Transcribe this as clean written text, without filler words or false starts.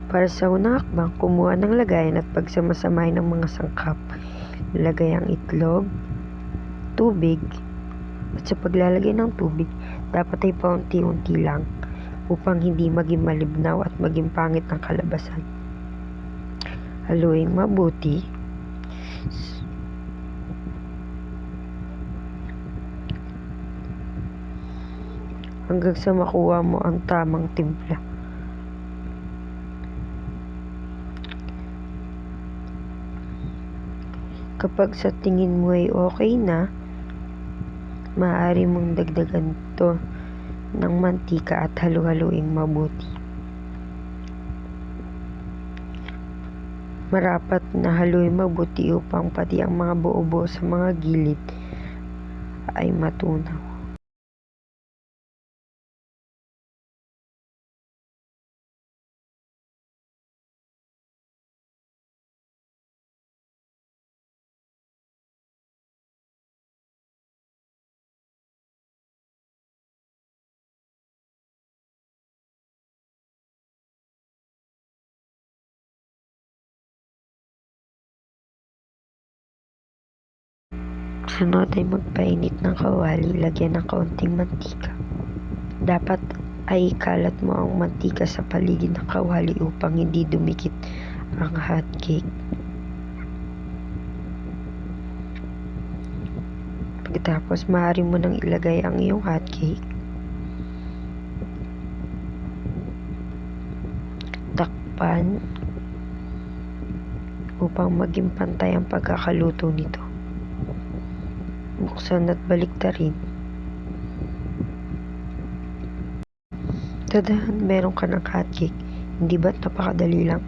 Para sa unang hakbang, kumuha ng lagayan at pagsamasamahin ng mga sangkap. Lagay ang itlog, tubig, at sa paglalagay ng tubig, dapat ay paunti-unti lang upang hindi maging malibnaw at maging pangit ang kalabasan. Haluin mabuti. Hanggang sa makuha mo ang tamang timpla. Kapag sa tingin mo ay okay na, maaari mong dagdagan ito ng mantika at halu-haluing mabuti. Marapat na haluin mabuti upang pati ang mga buo-buo sa mga gilid ay matunaw. Sunod ay magpainit ng kawali, lagyan ng kaunting mantika. Dapat ay ikalat mo ang mantika sa paligid ng kawali upang hindi dumikit ang hotcake. Pagkatapos, maaari mo nang ilagay ang iyong hotcake. Takpan upang maging pantay ang pagkakaluto nito. Buksan at baliktarin. Tadaan, meron ka ng hotcake. Hindi ba't napakadali lang?